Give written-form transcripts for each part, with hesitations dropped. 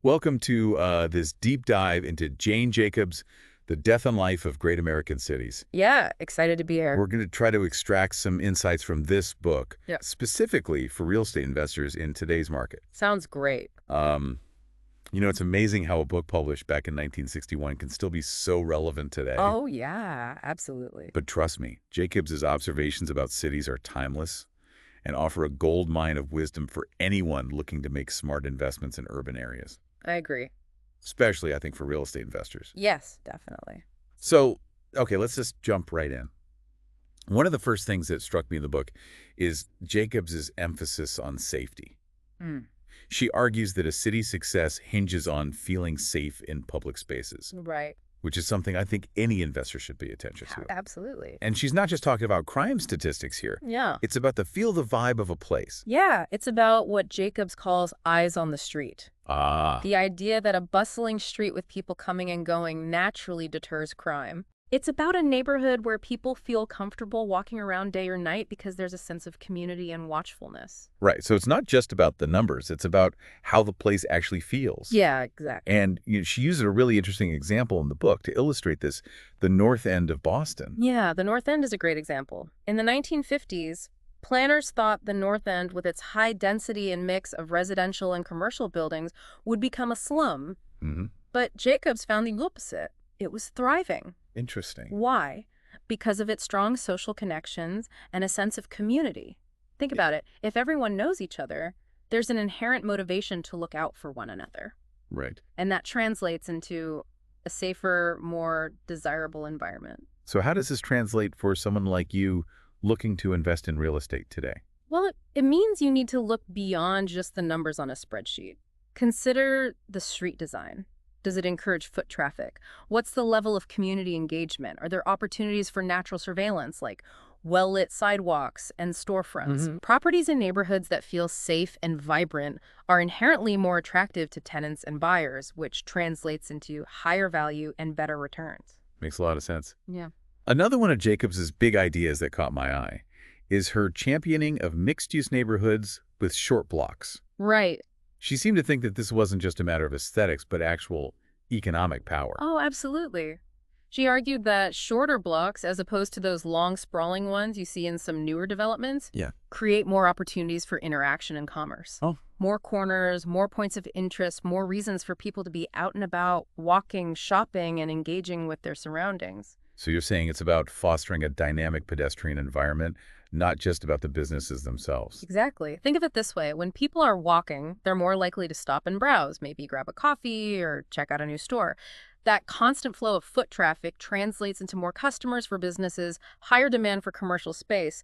Welcome to this deep dive into Jane Jacobs, The Death and Life of Great American Cities. Yeah, excited to be here. We're going to try to extract some insights from this book, Yeah. specifically for real estate investors in today's market. Sounds great. It's amazing how a book published back in 1961 can still be so relevant today. Oh, yeah, absolutely. But trust me, Jacobs's observations about cities are timeless and offer a gold mine of wisdom for anyone looking to make smart investments in urban areas. I agree. Especially, I think, for real estate investors. Yes, definitely. So, okay, let's just jump right in. One of the first things that struck me in the book is Jacobs's emphasis on safety. Mm, She argues that a city's success hinges on feeling safe in public spaces, right. which is something I think any investor should pay attention to. Absolutely. And she's not just talking about crime statistics here. Yeah. It's about the vibe of a place. Yeah, it's about what Jacobs calls eyes on the street. Ah, The idea that a bustling street with people coming and going naturally deters crime. It's about a neighborhood where people feel comfortable walking around day or night because there's a sense of community and watchfulness. right. So it's not just about the numbers. It's about how the place actually feels. Yeah, exactly. And she uses a really interesting example in the book to illustrate this, the North End of Boston. Yeah, the North End is a great example. In the 1950s, planners thought the North End, with its high density and mix of residential and commercial buildings, would become a slum. Hmm. But Jacobs found the opposite. It was thriving. Interesting. Why? Because of its strong social connections and a sense of community. Think about it. If everyone knows each other, there's an inherent motivation to look out for one another. Right. And that translates into a safer, more desirable environment. So how does this translate for someone like you looking to invest in real estate today? Well, it means you need to look beyond just the numbers on a spreadsheet. Consider the street design. Does it encourage foot traffic? What's the level of community engagement? Are there opportunities for natural surveillance, like well-lit sidewalks and storefronts? Properties in neighborhoods that feel safe and vibrant are inherently more attractive to tenants and buyers, which translates into higher value and better returns. Makes a lot of sense. Yeah. Another one of Jacobs's big ideas that caught my eye is her championing of mixed-use neighborhoods with short blocks. Right. She seemed to think that this wasn't just a matter of aesthetics, but actual economic power. Oh, absolutely. She argued that shorter blocks, as opposed to those long, sprawling ones you see in some newer developments, Yeah. create more opportunities for interaction and commerce. Oh. More corners, more points of interest, more reasons for people to be out and about, walking, shopping, and engaging with their surroundings. So you're saying it's about fostering a dynamic pedestrian environment, not just about the businesses themselves. Exactly. Think of it this way. When people are walking, they're more likely to stop and browse, maybe grab a coffee or check out a new store. That constant flow of foot traffic translates into more customers for businesses, higher demand for commercial space,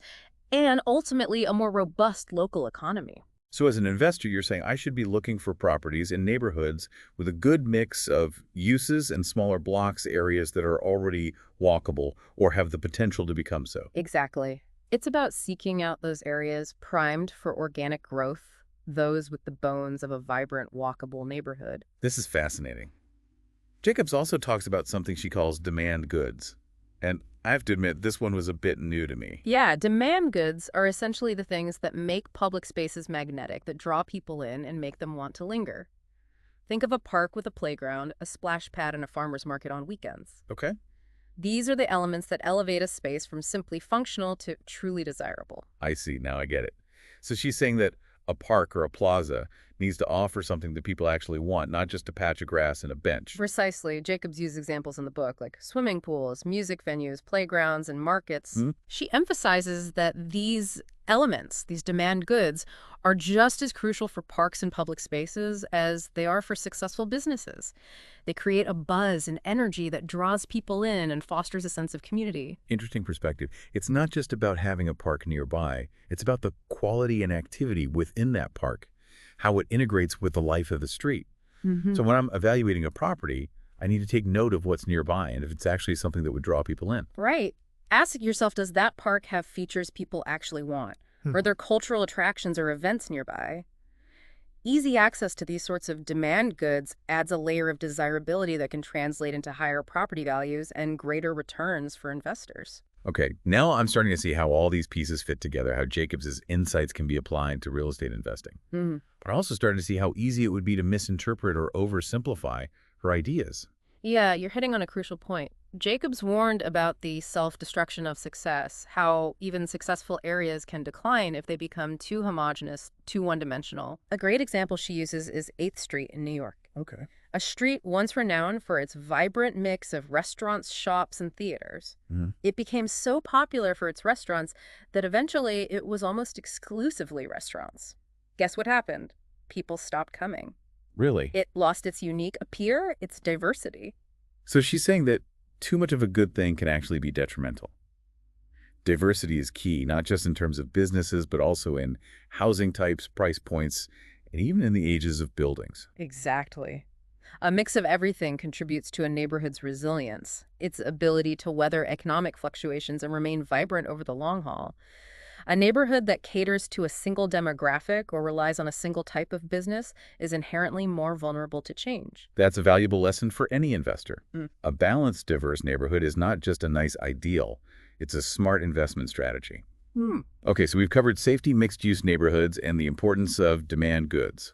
and ultimately a more robust local economy. So as an investor, you're saying I should be looking for properties in neighborhoods with a good mix of uses and smaller blocks, areas that are already walkable or have the potential to become so. Exactly. It's about seeking out those areas primed for organic growth, those with the bones of a vibrant, walkable neighborhood. This is fascinating. Jacobs also talks about something she calls demand goods. And I have to admit, this one was a bit new to me. Yeah, demand goods are essentially the things that make public spaces magnetic, that draw people in and make them want to linger. Think of a park with a playground, a splash pad, and a farmer's market on weekends. Okay. These are the elements that elevate a space from simply functional to truly desirable. I see. Now I get it. So she's saying that a park or a plaza needs to offer something that people actually want, not just a patch of grass and a bench. Precisely. Jacobs used examples in the book like swimming pools, music venues, playgrounds, and markets. Hmm? She emphasizes that these elements, these demand goods, are just as crucial for parks and public spaces as they are for successful businesses. They create a buzz and energy that draws people in and fosters a sense of community. Interesting perspective. It's not just about having a park nearby. It's about the quality and activity within that park, how it integrates with the life of the street. So when I'm evaluating a property, I need to take note of what's nearby and if it's actually something that would draw people in. Right. Ask yourself, does that park have features people actually want? Are there cultural attractions or events nearby? Easy access to these sorts of demand goods adds a layer of desirability that can translate into higher property values and greater returns for investors. Okay, now I'm starting to see how all these pieces fit together, how Jacobs's insights can be applied to real estate investing. Mhm. But I'm also starting to see how easy it would be to misinterpret or oversimplify her ideas. Yeah, you're hitting on a crucial point. Jacobs warned about the self-destruction of success, how even successful areas can decline if they become too homogenous, too one-dimensional. A great example she uses is 8th Street in New York, Okay. a street once renowned for its vibrant mix of restaurants, shops, and theaters. Hmm. It became so popular for its restaurants that eventually it was almost exclusively restaurants. Guess what happened? People stopped coming. Really? It lost its unique appeal, its diversity. So she's saying that too much of a good thing can actually be detrimental. Diversity is key, not just in terms of businesses, but also in housing types, price points, and even in the ages of buildings. Exactly. A mix of everything contributes to a neighborhood's resilience, its ability to weather economic fluctuations and remain vibrant over the long haul. A neighborhood that caters to a single demographic or relies on a single type of business is inherently more vulnerable to change. That's a valuable lesson for any investor. Mm. A balanced, diverse neighborhood is not just a nice ideal, it's a smart investment strategy. Okay, so we've covered safety, mixed-use neighborhoods, and the importance of demand goods.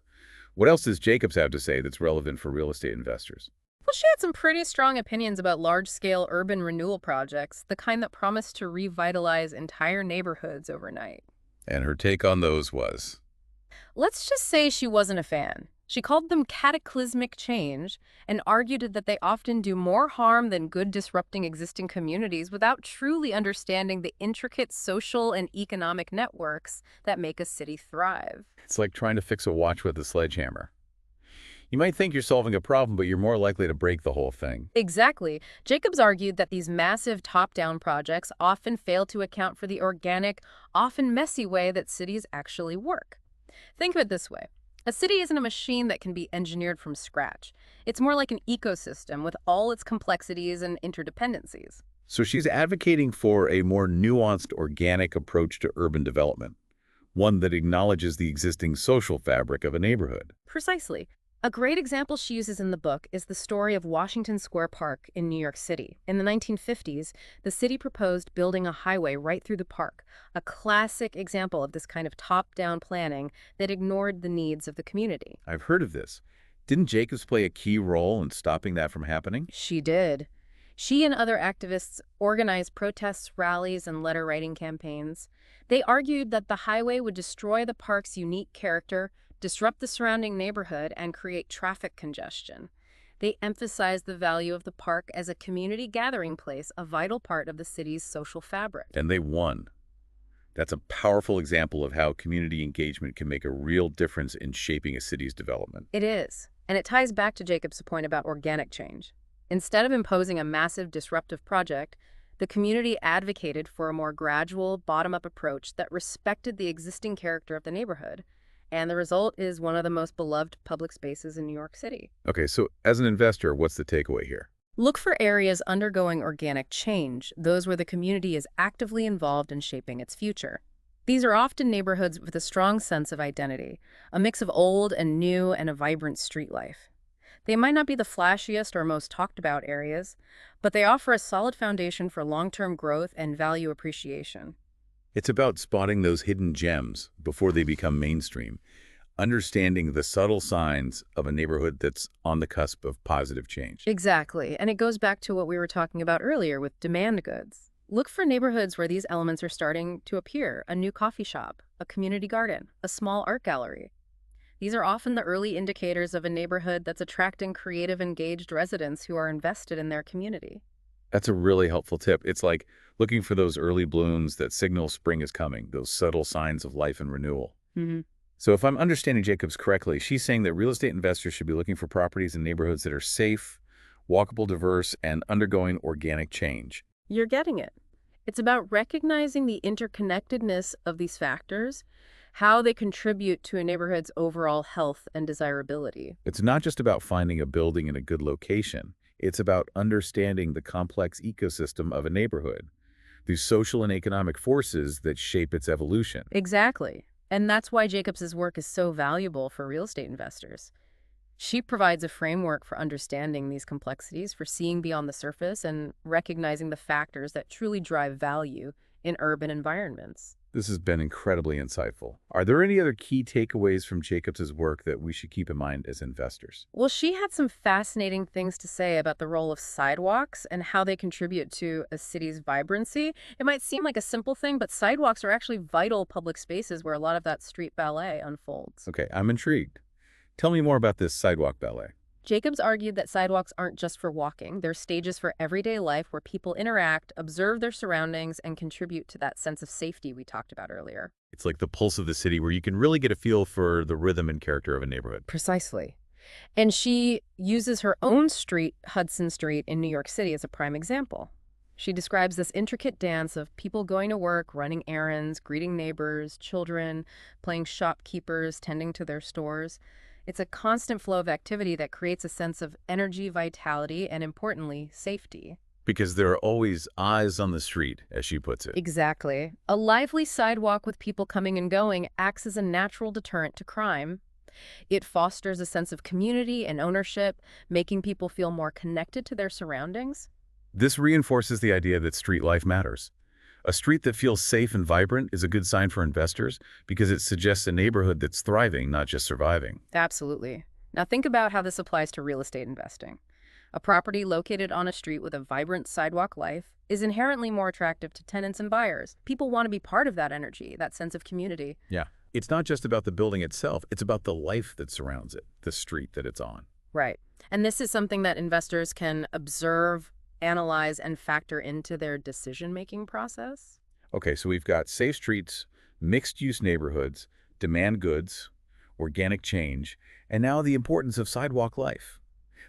What else does Jacobs have to say that's relevant for real estate investors? Well, she had some pretty strong opinions about large-scale urban renewal projects, the kind that promise to revitalize entire neighborhoods overnight. And her take on those was, Let's just say she wasn't a fan. She called them cataclysmic change and argued that they often do more harm than good, disrupting existing communities without truly understanding the intricate social and economic networks that make a city thrive. it's like trying to fix a watch with a sledgehammer. You might think you're solving a problem, but you're more likely to break the whole thing. Exactly. Jacobs argued that these massive top-down projects often fail to account for the organic, often messy way that cities actually work. Think of it this way. A city isn't a machine that can be engineered from scratch. It's more like an ecosystem with all its complexities and interdependencies. So she's advocating for a more nuanced, organic approach to urban development, one that acknowledges the existing social fabric of a neighborhood. Precisely. A great example she uses in the book is the story of Washington Square Park in New York City. In the 1950s, the city proposed building a highway right through the park, a classic example of this kind of top-down planning that ignored the needs of the community. I've heard of this. Didn't Jacobs play a key role in stopping that from happening? She did. She and other activists organized protests, rallies, and letter-writing campaigns. They argued that the highway would destroy the park's unique character, disrupt the surrounding neighborhood, and create traffic congestion. They emphasized the value of the park as a community gathering place, a vital part of the city's social fabric. And they won. That's a powerful example of how community engagement can make a real difference in shaping a city's development. It is, and it ties back to Jacob's point about organic change. Instead of imposing a massive disruptive project, the community advocated for a more gradual, bottom-up approach that respected the existing character of the neighborhood. And the result is one of the most beloved public spaces in New York City. Okay, so as an investor, what's the takeaway here? Look for areas undergoing organic change, those where the community is actively involved in shaping its future. These are often neighborhoods with a strong sense of identity, a mix of old and new and a vibrant street life. They might not be the flashiest or most talked about areas, but they offer a solid foundation for long-term growth and value appreciation. It's about spotting those hidden gems before they become mainstream, understanding the subtle signs of a neighborhood that's on the cusp of positive change. Exactly, and it goes back to what we were talking about earlier with demand goods. Look for neighborhoods where these elements are starting to appear: a new coffee shop, a community garden, a small art gallery. These are often the early indicators of a neighborhood that's attracting creative, engaged residents who are invested in their community. That's a really helpful tip. It's like looking for those early blooms that signal spring is coming, those subtle signs of life and renewal. So if I'm understanding Jacobs correctly, she's saying that real estate investors should be looking for properties in neighborhoods that are safe, walkable, diverse, and undergoing organic change. You're getting it. It's about recognizing the interconnectedness of these factors, how they contribute to a neighborhood's overall health and desirability. It's not just about finding a building in a good location. It's about understanding the complex ecosystem of a neighborhood, the social and economic forces that shape its evolution. Exactly. And that's why Jacobs's work is so valuable for real estate investors. She provides a framework for understanding these complexities, for seeing beyond the surface and recognizing the factors that truly drive value in urban environments. This has been incredibly insightful. Are there any other key takeaways from Jacobs's work that we should keep in mind as investors? Well, she had some fascinating things to say about the role of sidewalks and how they contribute to a city's vibrancy. It might seem like a simple thing, but sidewalks are actually vital public spaces where a lot of that street ballet unfolds. Okay, I'm intrigued. Tell me more about this sidewalk ballet. Jacobs argued that sidewalks aren't just for walking, they're stages for everyday life where people interact, observe their surroundings, and contribute to that sense of safety we talked about earlier. It's like the pulse of the city where you can really get a feel for the rhythm and character of a neighborhood. Precisely. And she uses her own street, Hudson Street, in New York City as a prime example. She describes this intricate dance of people going to work, running errands, greeting neighbors, children, playing shopkeepers, tending to their stores. It's a constant flow of activity that creates a sense of energy, vitality, and importantly, safety. Because there are always eyes on the street, as she puts it. Exactly. A lively sidewalk with people coming and going acts as a natural deterrent to crime. It fosters a sense of community and ownership, making people feel more connected to their surroundings. This reinforces the idea that street life matters. A street that feels safe and vibrant is a good sign for investors because it suggests a neighborhood that's thriving, not just surviving. Absolutely. Now think about how this applies to real estate investing. A property located on a street with a vibrant sidewalk life is inherently more attractive to tenants and buyers. People want to be part of that energy, that sense of community. Yeah. It's not just about the building itself, it's about the life that surrounds it, the street that it's on. Right. And this is something that investors can observe, analyze, and factor into their decision-making process. Okay, so we've got safe streets, mixed-use neighborhoods, demand goods, organic change, and now the importance of sidewalk life.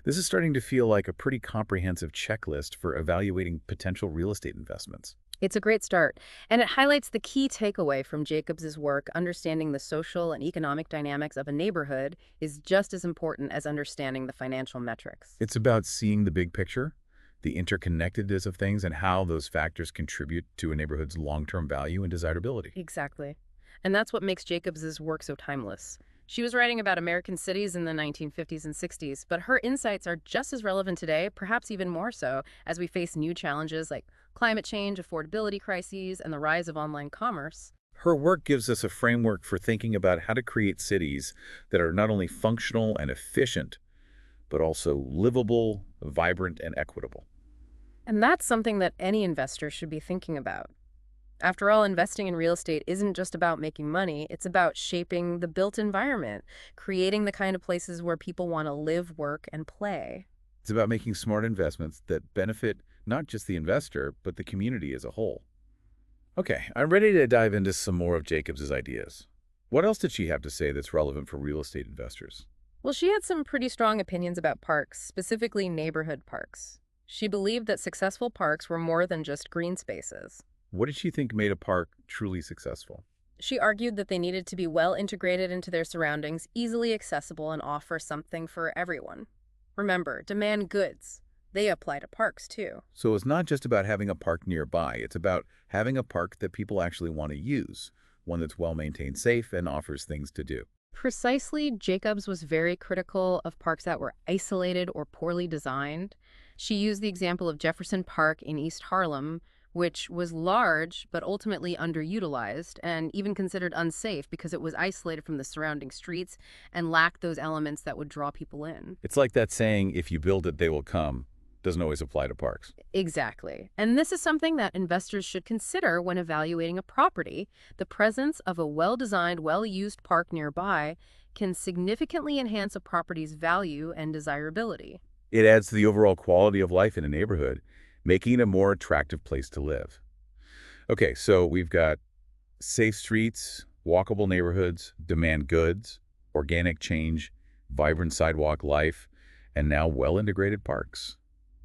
This is starting to feel like a pretty comprehensive checklist for evaluating potential real estate investments. It's a great start, and it highlights the key takeaway from Jacobs's work. Understanding the social and economic dynamics of a neighborhood is just as important as understanding the financial metrics. It's about seeing the big picture, the interconnectedness of things, and how those factors contribute to a neighborhood's long-term value and desirability. Exactly. And that's what makes Jacobs's work so timeless. She was writing about American cities in the 1950s and 60s, but her insights are just as relevant today, perhaps even more so, as we face new challenges like climate change, affordability crises, and the rise of online commerce. Her work gives us a framework for thinking about how to create cities that are not only functional and efficient, but also livable, vibrant, and equitable. And that's something that any investor should be thinking about. After all, investing in real estate isn't just about making money, it's about shaping the built environment, creating the kind of places where people want to live, work, and play. It's about making smart investments that benefit not just the investor, but the community as a whole. Okay, I'm ready to dive into some more of Jacobs's ideas. What else did she have to say that's relevant for real estate investors? Well, she had some pretty strong opinions about parks, specifically neighborhood parks. She believed that successful parks were more than just green spaces. What did she think made a park truly successful? She argued that they needed to be well integrated into their surroundings, easily accessible, and offer something for everyone. Remember, demand goods. They apply to parks, too. So it's not just about having a park nearby. It's about having a park that people actually want to use, one that's well-maintained, safe, and offers things to do. Precisely, Jacobs was very critical of parks that were isolated or poorly designed. She used the example of Jefferson Park in East Harlem, which was large but ultimately underutilized and even considered unsafe because it was isolated from the surrounding streets and lacked those elements that would draw people in. It's like that saying, if you build it, they will come, doesn't always apply to parks. Exactly. And this is something that investors should consider when evaluating a property. The presence of a well-designed, well-used park nearby can significantly enhance a property's value and desirability. It adds to the overall quality of life in a neighborhood, making it a more attractive place to live. Okay, so we've got safe streets, walkable neighborhoods, demand goods, organic change, vibrant sidewalk life, and now well-integrated parks.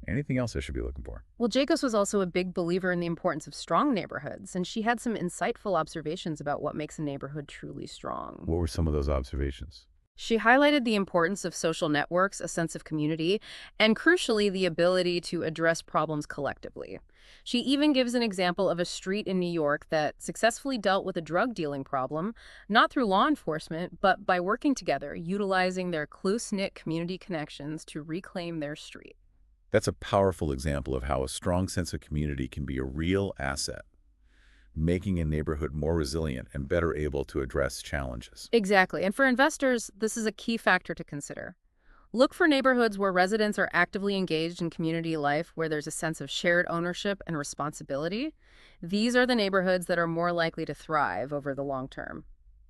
Anything else I should be looking for? Well, Jacobs was also a big believer in the importance of strong neighborhoods, and she had some insightful observations about what makes a neighborhood truly strong. What were some of those observations? She highlighted the importance of social networks, a sense of community, and crucially, the ability to address problems collectively. She even gives an example of a street in New York that successfully dealt with a drug dealing problem, not through law enforcement, but by working together, utilizing their close-knit community connections to reclaim their street. That's a powerful example of how a strong sense of community can be a real asset, making a neighborhood more resilient and better able to address challenges. Exactly. And for investors, this is a key factor to consider. Look for neighborhoods where residents are actively engaged in community life, where there's a sense of shared ownership and responsibility. These are the neighborhoods that are more likely to thrive over the long term.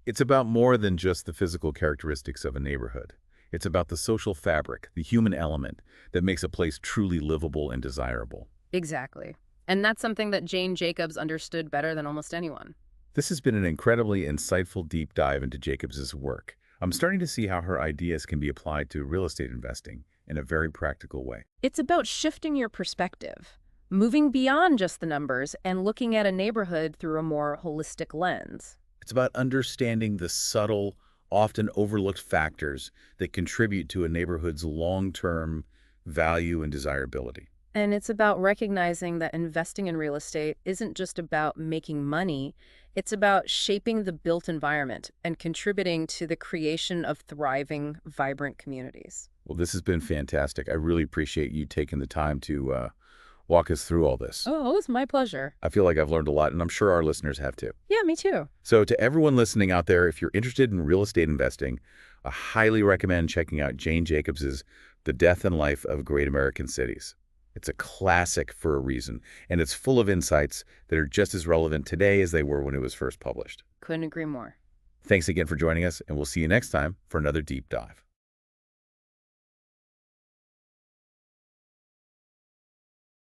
It's about more than just the physical characteristics of a neighborhood. It's about the social fabric, the human element that makes a place truly livable and desirable. Exactly. And that's something that Jane Jacobs understood better than almost anyone. This has been an incredibly insightful deep dive into Jacobs's work. I'm starting to see how her ideas can be applied to real estate investing in a very practical way. It's about shifting your perspective, moving beyond just the numbers and looking at a neighborhood through a more holistic lens. It's about understanding the subtle, often overlooked factors that contribute to a neighborhood's long-term value and desirability. And it's about recognizing that investing in real estate isn't just about making money, it's about shaping the built environment and contributing to the creation of thriving, vibrant communities. Well, this has been fantastic. I really appreciate you taking the time to walk us through all this. Oh, it's my pleasure. I feel like I've learned a lot, and I'm sure our listeners have too. Yeah, me too. So to everyone listening out there, if you're interested in real estate investing, I highly recommend checking out Jane Jacobs's The Death and Life of Great American Cities. It's a classic for a reason, and it's full of insights that are just as relevant today as they were when it was first published. Couldn't agree more. Thanks again for joining us, and we'll see you next time for another deep dive.